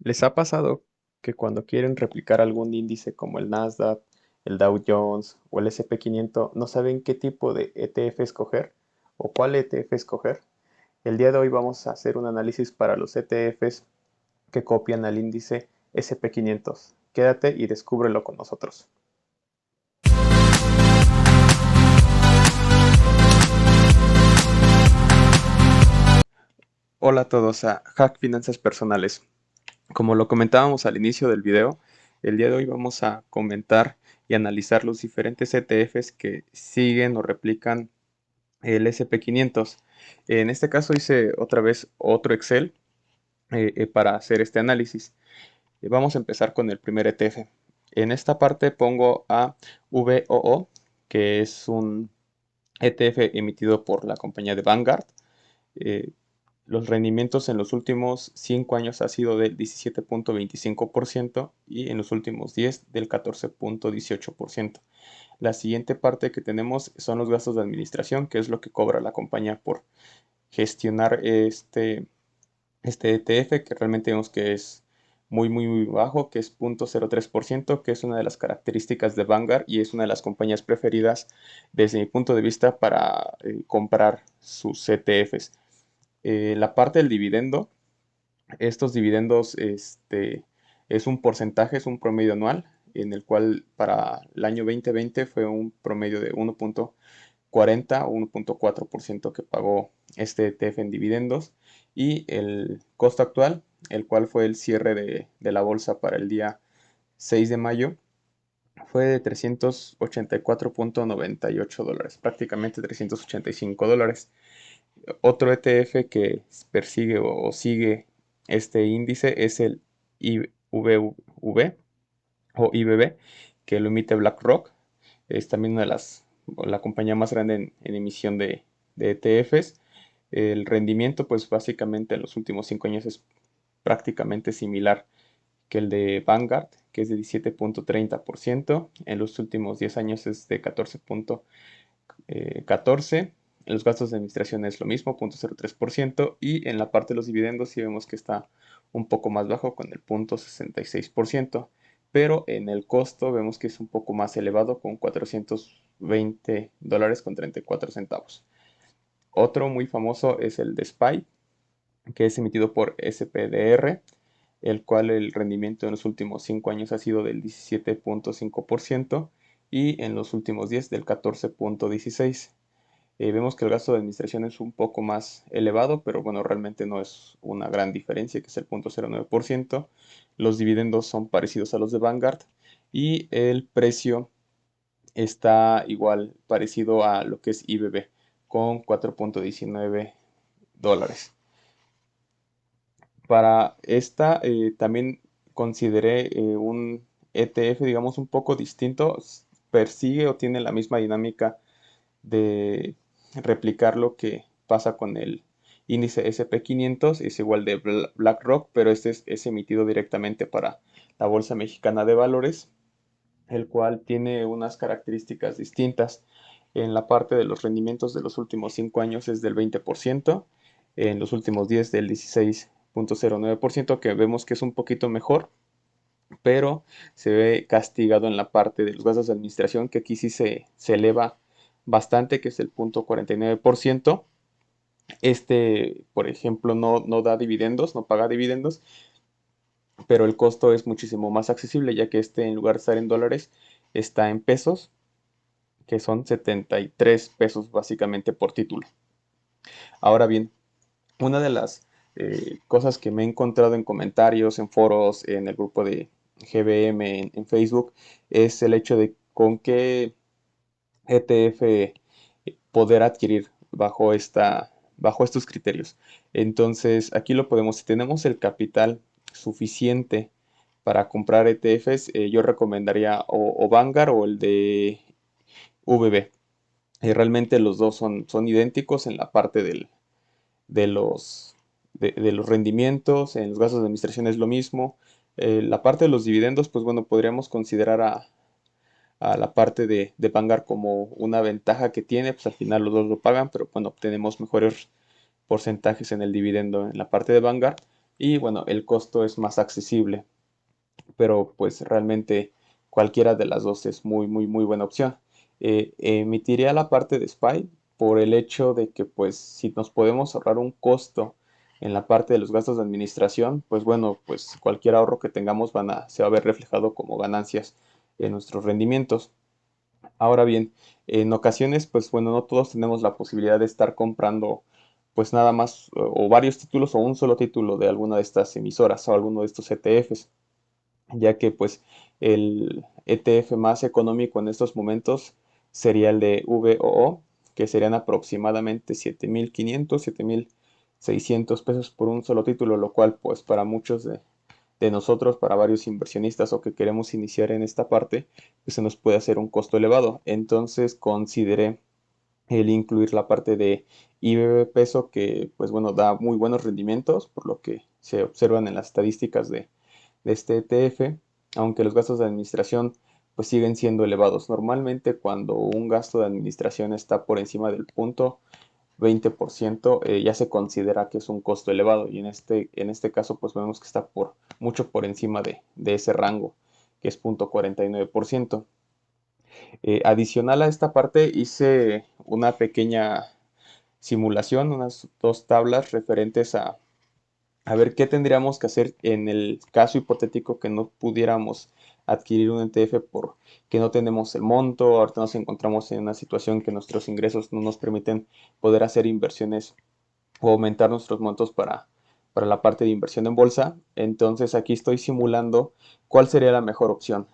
¿Les ha pasado que cuando quieren replicar algún índice como el Nasdaq, el Dow Jones o el S&P 500 no saben qué tipo de ETF escoger o cuál ETF escoger? El día de hoy vamos a hacer un análisis para los ETFs que copian al índice S&P 500. Quédate y descúbrelo con nosotros. Hola a todos a Hack Finanzas Personales. Como lo comentábamos al inicio del video, el día de hoy vamos a comentar y analizar los diferentes ETFs que siguen o replican el SP 500. En este caso hice otra vez otro Excel para hacer este análisis. Vamos a empezar con el primer ETF. En esta parte pongo a VOO, que es un ETF emitido por la compañía de Vanguard. Eh, los rendimientos en los últimos 5 años ha sido del 17.25% y en los últimos 10 del 14.18%. La siguiente parte que tenemos son los gastos de administración, que es lo que cobra la compañía por gestionar este ETF, que realmente vemos que es muy bajo, que es 0.03%, que es una de las características de Vanguard y es una de las compañías preferidas desde mi punto de vista para comprar sus ETFs. La parte del dividendo, estos dividendos es un porcentaje, es un promedio anual, en el cual para el año 2020 fue un promedio de 1.40 o 1.4% que pagó este ETF en dividendos. Y el costo actual, el cual fue el cierre de la bolsa para el día 6 de mayo, fue de $384.98, prácticamente $385. Otro ETF que persigue o sigue este índice es el IVV o IBB, que lo emite BlackRock. Es también la compañía más grande en emisión de ETFs. El rendimiento, pues básicamente en los últimos 5 años es prácticamente similar que el de Vanguard, que es de 17.30%. En los últimos 10 años es de 14.14%. En los gastos de administración es lo mismo, 0.03%. Y en la parte de los dividendos sí vemos que está un poco más bajo con el 0.66%. Pero en el costo vemos que es un poco más elevado con $420 con 34 centavos. Otro muy famoso es el de SPY, que es emitido por SPDR, el cual el rendimiento en los últimos 5 años ha sido del 17.5% y en los últimos 10 del 14.16%. Vemos que el gasto de administración es un poco más elevado, pero bueno, realmente no es una gran diferencia, que es el 0.09%. Los dividendos son parecidos a los de Vanguard y el precio está igual parecido a lo que es IBB con $4.19. Para esta también consideré un ETF, digamos, un poco distinto. Persigue o tiene la misma dinámica de replicar lo que pasa con el índice SP 500. Es igual de BlackRock, pero este es emitido directamente para la Bolsa Mexicana de Valores, el cual tiene unas características distintas. En la parte de los rendimientos de los últimos 5 años es del 20%, en los últimos 10 del 16.09%, que vemos que es un poquito mejor, pero se ve castigado en la parte de los gastos de administración, que aquí sí se eleva bastante, que es el 0.49%. Por ejemplo, no da dividendos, no paga dividendos, pero el costo es muchísimo más accesible, ya que en lugar de estar en dólares, está en pesos, que son 73 pesos básicamente por título. Ahora bien, una de las cosas que me he encontrado en comentarios, en foros, en el grupo de GBM, en Facebook, es el hecho de con qué ETF poder adquirir bajo estos criterios. Entonces, aquí lo podemos, si tenemos el capital suficiente para comprar ETFs, yo recomendaría o Vanguard o el de VB. Realmente los dos son idénticos en la parte de los rendimientos, en los gastos de administración es lo mismo. La parte de los dividendos, pues bueno, podríamos considerar a la parte de Vanguard como una ventaja que tiene, pues al final los dos lo pagan, pero bueno, obtenemos mejores porcentajes en el dividendo en la parte de Vanguard. y bueno, el costo es más accesible, pero pues realmente cualquiera de las dos es muy, muy, muy buena opción. Emitiría la parte de SPY por el hecho de que pues si nos podemos ahorrar un costo en la parte de los gastos de administración, pues bueno, pues cualquier ahorro que tengamos se va a ver reflejado como ganancias en nuestros rendimientos. Ahora bien, en ocasiones, pues bueno, no todos tenemos la posibilidad de estar comprando pues nada más o varios títulos o un solo título de alguna de estas emisoras o alguno de estos ETFs, ya que pues el ETF más económico en estos momentos sería el de VOO, que serían aproximadamente 7.500, 7.600 pesos por un solo título, lo cual pues para muchos de nosotros, para varios inversionistas o que queremos iniciar en esta parte, pues se nos puede hacer un costo elevado. Entonces consideré el incluir la parte de IBB peso que pues bueno da muy buenos rendimientos por lo que se observan en las estadísticas de este ETF, aunque los gastos de administración pues siguen siendo elevados. Normalmente cuando un gasto de administración está por encima del punto 20%, ya se considera que es un costo elevado y en este caso pues vemos que está mucho por encima de ese rango, que es 0.49%. Adicional a esta parte hice una pequeña simulación, unas dos tablas referentes a ver qué tendríamos que hacer en el caso hipotético que no pudiéramos adquirir un ETF porque no tenemos el monto. Ahorita nos encontramos en una situación que nuestros ingresos no nos permiten poder hacer inversiones o aumentar nuestros montos para la parte de inversión en bolsa. Entonces aquí estoy simulando cuál sería la mejor opción.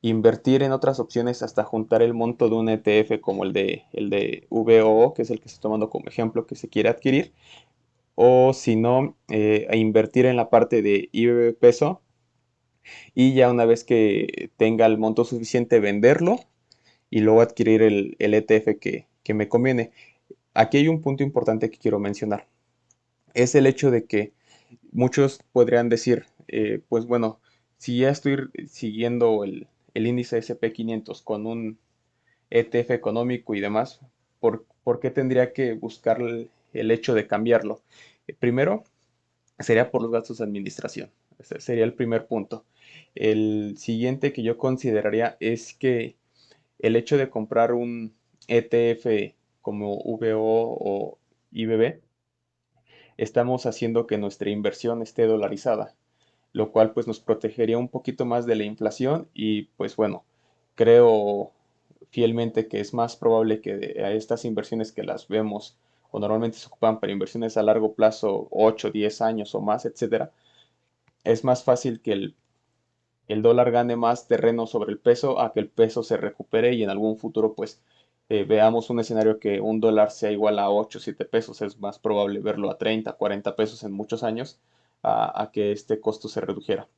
Invertir en otras opciones hasta juntar el monto de un ETF como el de VOO, que es el que estoy tomando como ejemplo que se quiere adquirir, o si no, a invertir en la parte de IBB peso y ya una vez que tenga el monto suficiente venderlo y luego adquirir el ETF que me conviene. Aquí hay un punto importante que quiero mencionar. Es el hecho de que muchos podrían decir, pues bueno, si ya estoy siguiendo el índice SP 500 con un ETF económico y demás, ¿por qué tendría que buscar el hecho de cambiarlo? Primero, sería por los gastos de administración. Ese sería el primer punto. El siguiente que yo consideraría es que el hecho de comprar un ETF como VO o IBB, estamos haciendo que nuestra inversión esté dolarizada, lo cual pues nos protegería un poquito más de la inflación y pues bueno, creo fielmente que es más probable que a estas inversiones que las vemos o normalmente se ocupan para inversiones a largo plazo, 8, 10 años o más, etcétera, es más fácil que el dólar gane más terreno sobre el peso a que el peso se recupere y en algún futuro pues veamos un escenario que un dólar sea igual a 8 o 7 pesos. Es más probable verlo a 30, 40 pesos en muchos años a que este costo se redujera.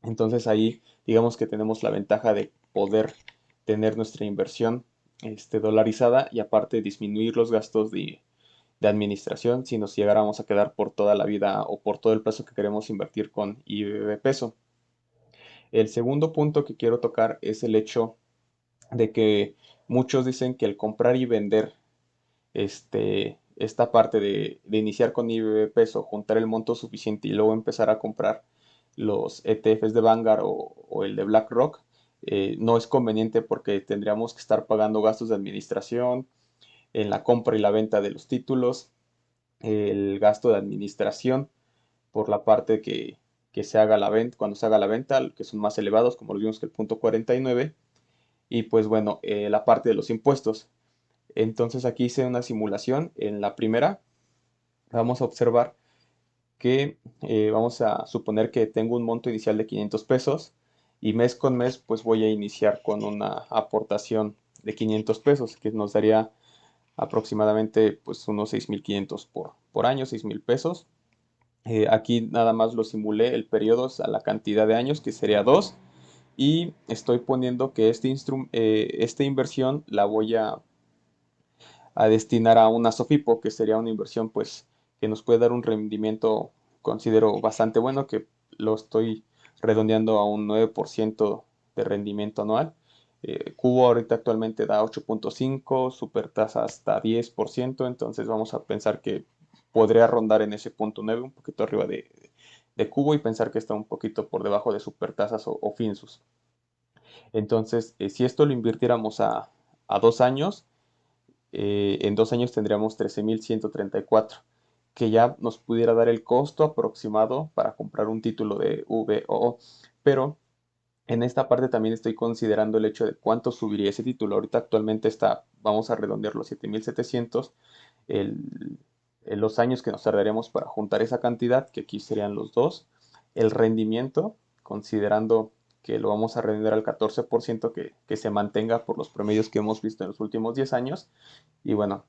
Entonces ahí digamos que tenemos la ventaja de poder tener nuestra inversión dolarizada y aparte disminuir los gastos de administración si nos llegáramos a quedar por toda la vida o por todo el plazo que queremos invertir con IBB peso. El segundo punto que quiero tocar es el hecho de que muchos dicen que el comprar y vender esta parte de iniciar con IBB peso, juntar el monto suficiente y luego empezar a comprar los ETFs de Vanguard o el de BlackRock, no es conveniente porque tendríamos que estar pagando gastos de administración en la compra y la venta de los títulos, el gasto de administración por la parte que se haga la venta, cuando se haga la venta, que son más elevados, como lo vimos que el punto 49, y pues bueno, la parte de los impuestos. Entonces aquí hice una simulación. En la primera vamos a observar que vamos a suponer que tengo un monto inicial de 500 pesos y mes con mes pues voy a iniciar con una aportación de 500 pesos que nos daría aproximadamente pues unos 6.500 por año, 6.000 pesos. Aquí nada más lo simulé el periodo a la cantidad de años que sería 2 y estoy poniendo que esta inversión la voy a destinar a una SOFIPO, que sería una inversión pues que nos puede dar un rendimiento, considero bastante bueno, que lo estoy redondeando a un 9% de rendimiento anual. Cubo ahorita actualmente da 8.5, super tasa hasta 10%, entonces vamos a pensar que podría rondar en ese punto 9, un poquito arriba de Cubo, y pensar que está un poquito por debajo de Supertasas o Finsus. Entonces, si esto lo invirtiéramos a 2 años, en 2 años tendríamos 13.134, que ya nos pudiera dar el costo aproximado para comprar un título de VOO. Pero en esta parte también estoy considerando el hecho de cuánto subiría ese título. Ahorita actualmente está, vamos a redondear los 7.700, el, los años que nos tardaremos para juntar esa cantidad, que aquí serían los dos, el rendimiento, considerando que lo vamos a redondear al 14%, que se mantenga por los promedios que hemos visto en los últimos 10 años. Y bueno,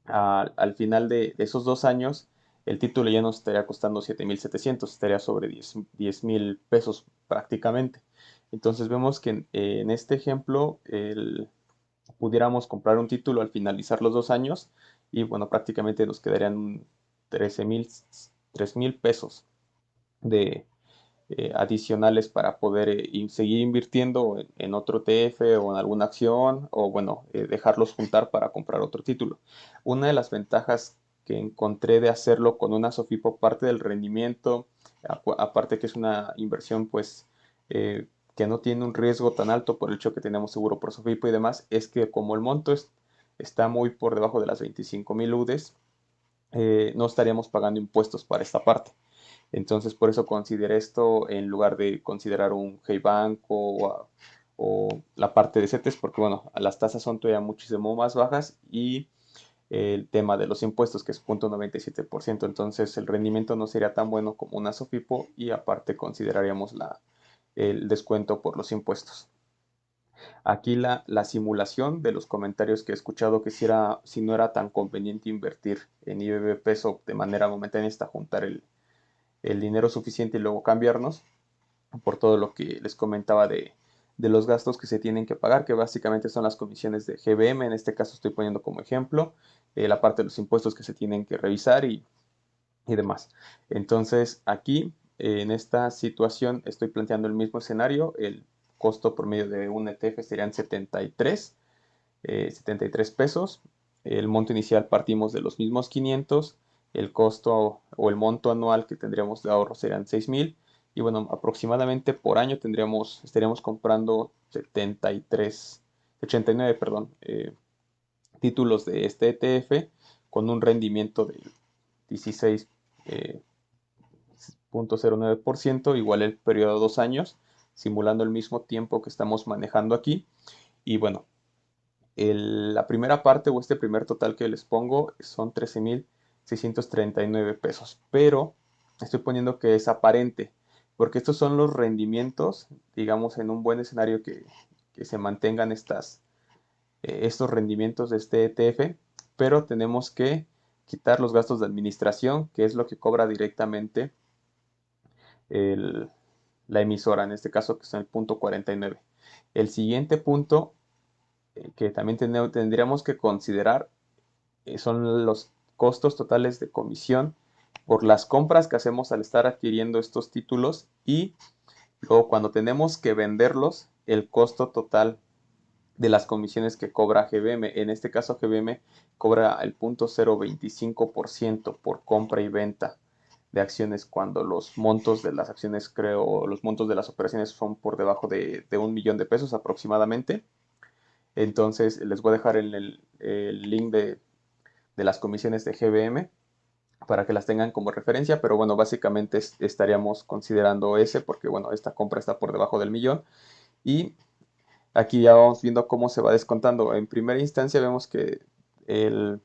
al final de esos 2 años, el título ya nos estaría costando 7.700, estaría sobre 10,000 pesos prácticamente. Entonces vemos que en este ejemplo pudiéramos comprar un título al finalizar los 2 años y bueno, prácticamente nos quedarían 13,000 pesos de, adicionales para poder seguir invirtiendo en otro TF o en alguna acción, o bueno, dejarlos juntar para comprar otro título. Una de las ventajas que encontré de hacerlo con una Sofipo, parte del rendimiento, aparte que es una inversión pues que no tiene un riesgo tan alto por el hecho que tenemos seguro por Sofipo y demás, es que como el monto está muy por debajo de las 25,000 UDES, no estaríamos pagando impuestos para esta parte. Entonces, por eso consideré esto en lugar de considerar un Hey Bank o la parte de CETES, porque bueno, las tasas son todavía muchísimo más bajas y el tema de los impuestos, que es 0.97%, entonces el rendimiento no sería tan bueno como una Sofipo y aparte consideraríamos el descuento por los impuestos. Aquí la simulación de los comentarios que he escuchado, que si no era tan conveniente invertir en IBB peso de manera momentánea hasta juntar el dinero suficiente y luego cambiarnos, por todo lo que les comentaba de los gastos que se tienen que pagar, que básicamente son las comisiones de GBM, en este caso estoy poniendo como ejemplo, la parte de los impuestos que se tienen que revisar y demás. Entonces aquí, en esta situación, estoy planteando el mismo escenario, el costo promedio de un ETF serían 73 pesos, el monto inicial partimos de los mismos 500, el costo o el monto anual que tendríamos de ahorro serían 6,000, y bueno, aproximadamente por año estaríamos comprando 89, perdón, títulos de este ETF con un rendimiento del 16,09%, igual el periodo de 2 años, simulando el mismo tiempo que estamos manejando aquí. Y bueno, la primera parte o este primer total que les pongo son 13,639 pesos, pero estoy poniendo que es aparente, porque estos son los rendimientos, digamos, en un buen escenario que se mantengan estos rendimientos de este ETF, pero tenemos que quitar los gastos de administración, que es lo que cobra directamente el, la emisora, en este caso que es el punto 49. El siguiente punto que también tendríamos que considerar son los costos totales de comisión por las compras que hacemos al estar adquiriendo estos títulos y luego cuando tenemos que venderlos, el costo total de las comisiones que cobra GBM. En este caso GBM cobra el 0.025% por compra y venta de acciones cuando los montos de las acciones, los montos de las operaciones son por debajo de 1 millón de pesos aproximadamente. Entonces les voy a dejar el link de las comisiones de GBM para que las tengan como referencia, pero bueno, básicamente estaríamos considerando ese porque bueno, esta compra está por debajo del millón y aquí ya vamos viendo cómo se va descontando. En primera instancia vemos que el,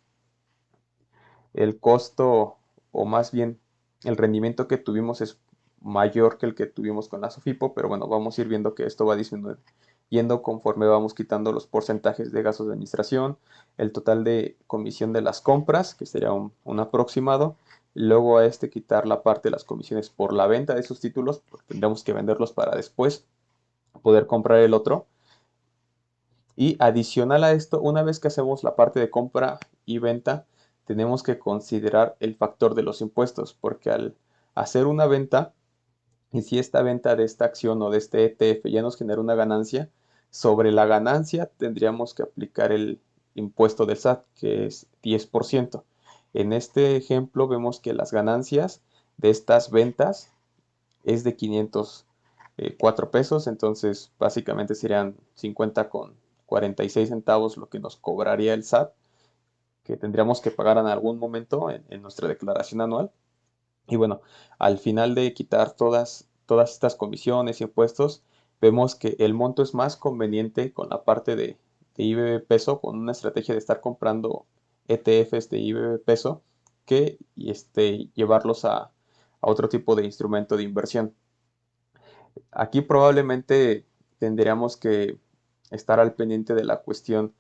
el costo, o más bien el rendimiento que tuvimos es mayor que el que tuvimos con la Sofipo, pero bueno, vamos a ir viendo que esto va disminuyendo conforme vamos quitando los porcentajes de gastos de administración, el total de comisión de las compras, que sería un aproximado, y luego a este quitar la parte de las comisiones por la venta de esos títulos, porque tendremos que venderlos para después poder comprar el otro. Y adicional a esto, una vez que hacemos la parte de compra y venta, tenemos que considerar el factor de los impuestos, porque al hacer una venta, y si esta venta de esta acción o de este ETF ya nos genera una ganancia, sobre la ganancia tendríamos que aplicar el impuesto del SAT, que es 10%. En este ejemplo vemos que las ganancias de estas ventas es de 504 pesos, entonces básicamente serían 50 con 46 centavos lo que nos cobraría el SAT, que tendríamos que pagar en algún momento en nuestra declaración anual. Y bueno, al final de quitar todas estas comisiones y impuestos, vemos que el monto es más conveniente con la parte de IBB peso, con una estrategia de estar comprando ETFs de IBB peso, que llevarlos a otro tipo de instrumento de inversión. Aquí probablemente tendríamos que estar al pendiente de la cuestión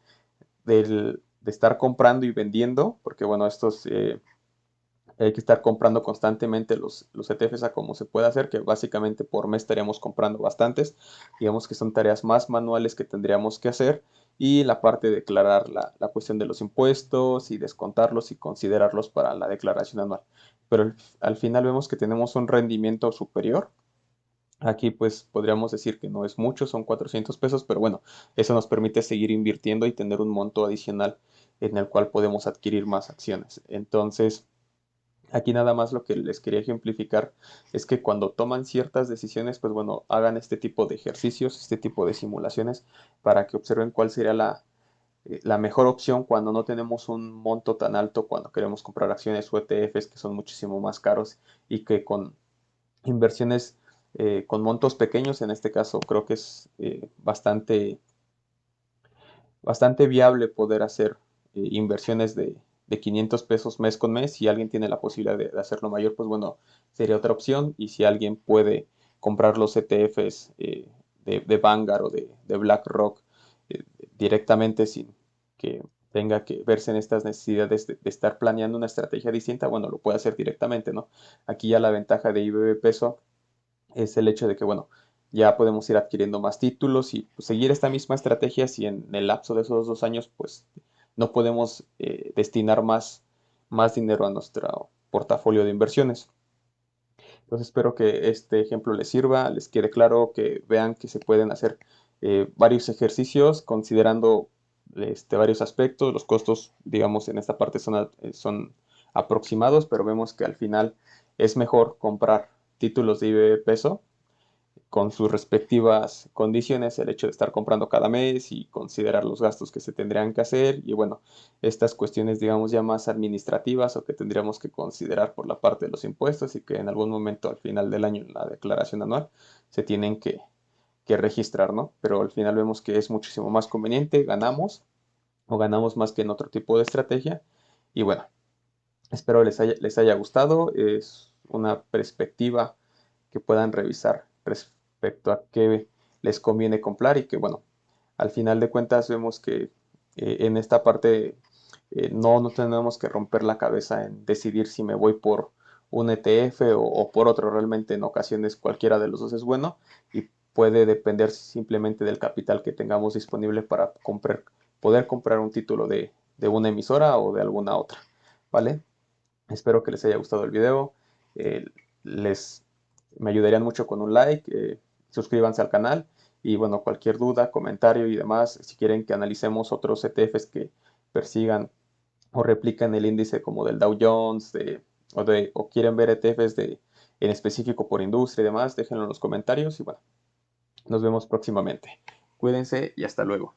de estar comprando y vendiendo, porque bueno, hay que estar comprando constantemente los ETFs a como se puede hacer, que básicamente por mes estaríamos comprando bastantes. Digamos que son tareas más manuales que tendríamos que hacer. Y la parte de declarar la cuestión de los impuestos y descontarlos y considerarlos para la declaración anual. Pero al final vemos que tenemos un rendimiento superior. Aquí pues podríamos decir que no es mucho, son 400 pesos, pero bueno, eso nos permite seguir invirtiendo y tener un monto adicional en el cual podemos adquirir más acciones. Entonces, aquí nada más lo que les quería ejemplificar es que cuando toman ciertas decisiones, pues bueno, hagan este tipo de ejercicios, este tipo de simulaciones para que observen cuál sería la mejor opción cuando no tenemos un monto tan alto, cuando queremos comprar acciones o ETFs que son muchísimo más caros y que con inversiones con montos pequeños, en este caso creo que es bastante viable poder hacer inversiones de 500 pesos mes con mes. Si alguien tiene la posibilidad de hacerlo mayor, pues bueno, sería otra opción. Y si alguien puede comprar los ETFs de Vanguard o de BlackRock eh, directamente sin que tenga que verse en estas necesidades de estar planeando una estrategia distinta, bueno, lo puede hacer directamente, ¿no? Aquí ya la ventaja de IBB Peso es el hecho de que, bueno, ya podemos ir adquiriendo más títulos y pues, seguir esta misma estrategia si en el lapso de esos 2 años, pues no podemos destinar más dinero a nuestro portafolio de inversiones. Entonces espero que este ejemplo les sirva, les quede claro, que vean que se pueden hacer varios ejercicios considerando varios aspectos. Los costos, digamos, en esta parte son aproximados, pero vemos que al final es mejor comprar títulos de IBB peso con sus respectivas condiciones, el hecho de estar comprando cada mes y considerar los gastos que se tendrían que hacer y bueno, estas cuestiones digamos ya más administrativas o que tendríamos que considerar por la parte de los impuestos y que en algún momento al final del año en la declaración anual se tienen que registrar, ¿no? Pero al final vemos que es muchísimo más conveniente, ganamos más que en otro tipo de estrategia y bueno, espero les haya gustado, es una perspectiva que puedan revisar respecto a qué les conviene comprar y que, bueno, al final de cuentas vemos que en esta parte no tenemos que romper la cabeza en decidir si me voy por un ETF o por otro. Realmente en ocasiones cualquiera de los dos es bueno y puede depender simplemente del capital que tengamos disponible para poder comprar un título de una emisora o de alguna otra, ¿vale? Espero que les haya gustado el video. Eh, les Me ayudarían mucho con un like. Suscríbanse al canal. Y bueno, cualquier duda, comentario y demás, si quieren que analicemos otros ETFs que persigan o replican el índice como del Dow Jones o quieren ver ETFs en específico por industria y demás, déjenlo en los comentarios y bueno, nos vemos próximamente. Cuídense y hasta luego.